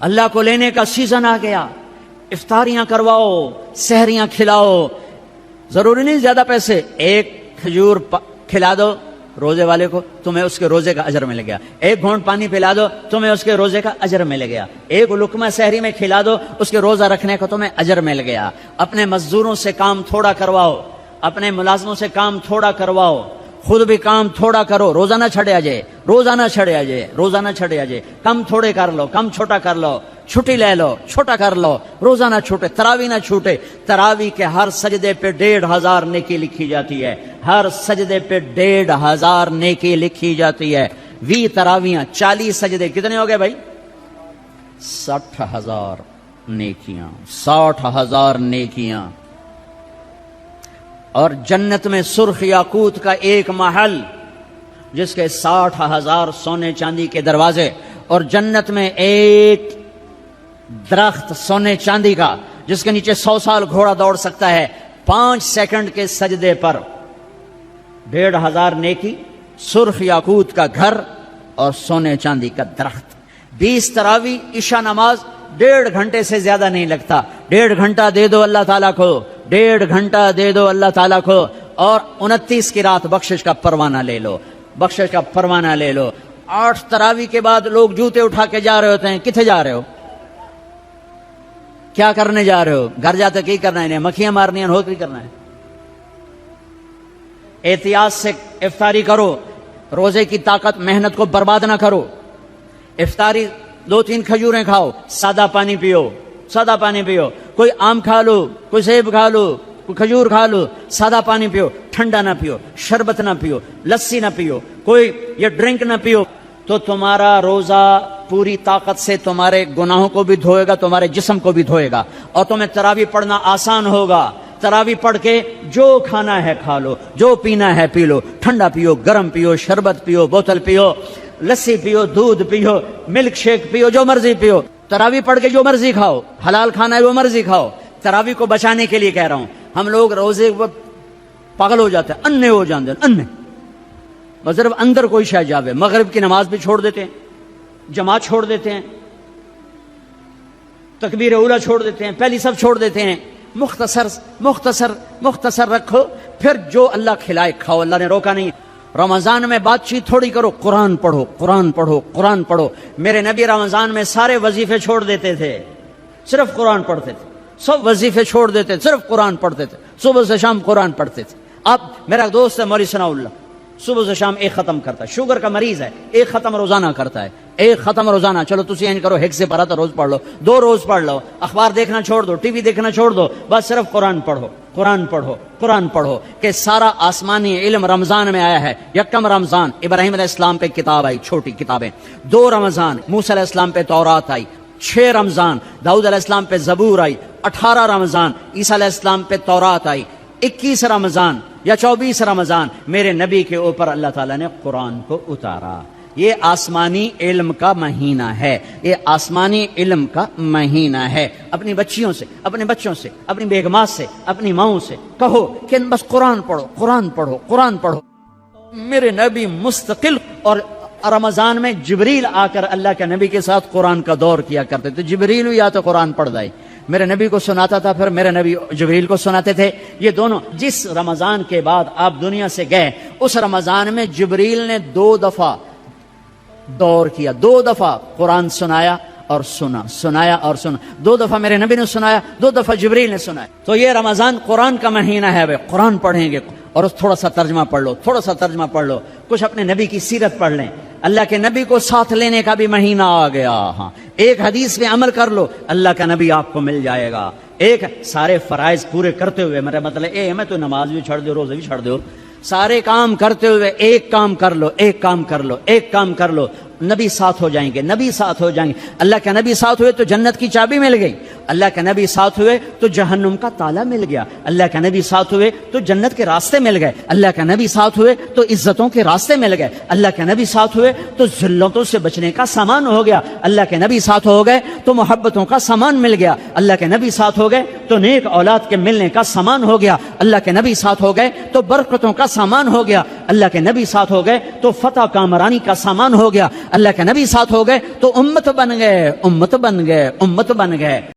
اللہ کو لینے کا سیزن آ گیا، افطاریاں کرواؤ، سحریاں کھلاؤ، ضروری نہیں زیادہ پیسے، ایک کھجور کھلا دو روزے والے کو، تمہیں اس کے روزے کا اجر مل گیا، ایک گھونٹ پانی پلا دو، تمہیں اس کے روزے کا اجر مل گیا، ایک لقمہ سحری میں کھلا دو، اس کے روزہ رکھنے کا تمہیں اجر مل گیا۔ اپنے مزدوروں سے کام تھوڑا کرواؤ، اپنے ملازموں سے کام تھوڑا کرواؤ، خود بھی کام تھوڑا کرو، روزہ نہ چھڑے آ جائے، روزہ نہ چھڑے آ جائے، روزہ نہ چھڑے آ جائے، کم تھوڑے کر لو، کم چھوٹا کر لو، چھٹی لے لو، چھوٹا کر لو، روزہ نہ چھوٹے، تراوی نہ چھوٹے۔ تراوی کے ہر سجدے پہ 1500 نیکی لکھی جاتی ہے، ہر سجدے پہ 1500 نیکی لکھی جاتی ہے۔ 20 تراویاں، 40 سجدے، کتنے ہو گئے بھائی؟ 60,000 نیکیاں، 60,000 نیکیاں۔ اور جنت میں سرخ یاقوت کا ایک محل جس کے 60,000 سونے چاندی کے دروازے، اور جنت میں ایک درخت سونے چاندی کا جس کے نیچے 100 سال گھوڑا دوڑ سکتا ہے، 5 سیکنڈ کے سجدے پر 1500 نیکی، سرخ یاقوت کا گھر اور سونے چاندی کا درخت۔ 20 تراوی، عشاء نماز 1.5 گھنٹے سے زیادہ نہیں لگتا، 1.5 گھنٹہ دے دو اللہ تعالیٰ کو، 1.5 گھنٹہ دے دو اللہ تعالیٰ کو، اور 29 کی رات بخشش کا پروانہ لے لو، بخشش کا پروانہ لے لو۔ 8 تراوی کے بعد لوگ جوتے اٹھا کے جا رہے ہوتے ہیں، کتنے جا رہے ہو؟ کیا کرنے جا رہے ہو؟ گھر جاتے کی کرنا ہے؟ انہیں مکھیاں مارنی ہیں، ہوتری کرنا ہے۔ احتیاط سے افطاری کرو، روزے کی طاقت محنت کو برباد نہ کرو۔ افطاری 2-3 کھجوریں کھاؤ، سادہ پانی پیو، سادہ پانی پیو، کوئی آم کھا لو، کوئی سیب کھا لو، کوئی کھجور کھا لو، سادہ پانی پیو، ٹھنڈا نہ پیو، شربت نہ پیو، لسی نہ پیو، کوئی یہ ڈرنک نہ پیو، تو تمہارا روزہ پوری طاقت سے تمہارے گناہوں کو بھی دھوئے گا، تمہارے جسم کو بھی دھوئے گا، اور تمہیں تراویح پڑھنا آسان ہوگا۔ تراویح پڑھ کے جو کھانا ہے کھا لو، جو پینا ہے پی لو، ٹھنڈا پیو، گرم پیو، شربت پیو، بوتل پیو، لسی پیو، دودھ پیو، ملک شیک پیو، جو مرضی پیو۔ تراویح پڑھ کے جو مرضی کھاؤ، حلال کھانا ہے وہ مرضی کھاؤ۔ تراویح کو بچانے کے لیے کہہ رہا ہوں، ہم لوگ روزے پاگل ہو جاتے ہیں، انے ہو جاتے ہیں، انے صرف اندر کوئی شے جاوے، مغرب کی نماز بھی چھوڑ دیتے ہیں، جماعت چھوڑ دیتے ہیں، تکبیر اولیٰ چھوڑ دیتے ہیں، پہلی سب چھوڑ دیتے ہیں۔ مختصر مختصر مختصر رکھو، پھر جو اللہ کھلائے کھاؤ، اللہ نے روکا نہیں۔ رمضان میں بات چیت تھوڑی کرو، قرآن پڑھو، قرآن پڑھو، قرآن پڑھو۔ میرے نبی رمضان میں سارے وظیفے چھوڑ دیتے تھے، صرف قرآن پڑھتے تھے، سب وظیفے چھوڑ دیتے، صرف قرآن پڑھتے تھے، صبح سے شام قرآن پڑھتے تھے۔ اب میرا دوست ہے مولوی ثناء اللہ، صبح سے شام ایک ختم کرتا ہے، شوگر کا مریض ہے، ایک ختم روزانہ کرتا ہے، ایک ختم روزانہ۔ چلو تسی این کرو، ایک سے پڑھا تو روز پڑھ لو، 2 روز پڑھ لو، اخبار دیکھنا چھوڑ دو، ٹی وی دیکھنا چھوڑ دو، بس صرف قرآن پڑھو، قرآن پڑھو، قرآن پڑھو، کہ سارا آسمانی علم رمضان میں آیا ہے۔ یکم رمضان ابراہیم علیہ السلام پہ کتاب آئی، چھوٹی کتابیں، 2 رمضان موسیٰ علیہ السلام پہ تورات آئی، 6 رمضان داؤد علیہ السلام پہ زبور آئی، 18 رمضان عیسیٰ علیہ السلام پہ تورات آئی، 21 رمضان یا 24 رمضان میرے نبی کے اوپر اللہ تعالیٰ نے قرآن کو اتارا۔ یہ آسمانی علم کا مہینہ ہے، یہ آسمانی علم کا مہینہ ہے۔ اپنی بچیوں سے، اپنے بچوں سے، اپنی بیگمات سے، اپنی ماؤں سے کہو کہ بس قرآن پڑھو، قرآن پڑھو، قرآن پڑھو۔ میرے نبی مستقل، اور رمضان میں جبریل آ کر اللہ کے نبی کے ساتھ قرآن کا دور کیا کرتے تھے، جبریل یا تو قرآن پڑھ دائے، میرے نبی کو سناتا تھا، پھر میرے نبی جبریل کو سناتے تھے۔ یہ دونوں، جس رمضان کے بعد آپ دنیا سے گئے، اس رمضان میں جبریل نے 2 دفعہ دور کیا، 2 دفعہ قرآن سنایا اور سنایا اور سنا، 2 دفعہ میرے نبی نے سنایا، 2 دفعہ جبریل نے سنایا۔ تو یہ رمضان قرآن کا مہینہ ہے، بھائی قرآن پڑھیں گے، اور تھوڑا سا ترجمہ پڑھ لو، تھوڑا سا ترجمہ پڑھ لو، کچھ اپنے نبی کی سیرت پڑھ لیں۔ اللہ کے نبی کو ساتھ لینے کا بھی مہینہ آ گیا، ہاں ایک حدیث پہ عمل کر لو، اللہ کا نبی آپ کو مل جائے گا۔ ایک سارے فرائض پورے کرتے ہوئے، میرا مطلب میں تو نماز بھی چھڑ دو، روزے بھی چھڑ دو، سارے کام کرتے ہوئے ایک کام کر لو، ایک کام کر لو، ایک کام کر لو، نبی ساتھ ہو جائیں گے، نبی ساتھ ہو جائیں گے۔ اللہ کے نبی ساتھ ہوئے تو جنت کی چابی مل گئی، اللہ کے نبی ساتھ ہوئے تو جہنم کا تالا مل گیا، اللہ کے نبی ساتھ ہوئے تو جنت کے راستے مل گئے، اللہ کے نبی ساتھ ہوئے تو عزتوں کے راستے مل گئے، اللہ کے نبی ساتھ ہوئے تو ذلتوں سے بچنے کا سامان ہو گیا، اللہ کے نبی ساتھ ہو گئے تو محبتوں کا سامان مل گیا، اللہ کے نبی ساتھ ہو گئے تو نیک اولاد کے ملنے کا سامان ہو گیا، اللہ کے نبی ساتھ ہو گئے تو برکتوں کا سامان ہو گیا، اللہ کے نبی ساتھ ہو گئے تو فتح کامرانی کا سامان ہو گیا، اللہ کے نبی ساتھ ہو گئے تو امت بن گئے، امت بن گئے، امت بن گئے۔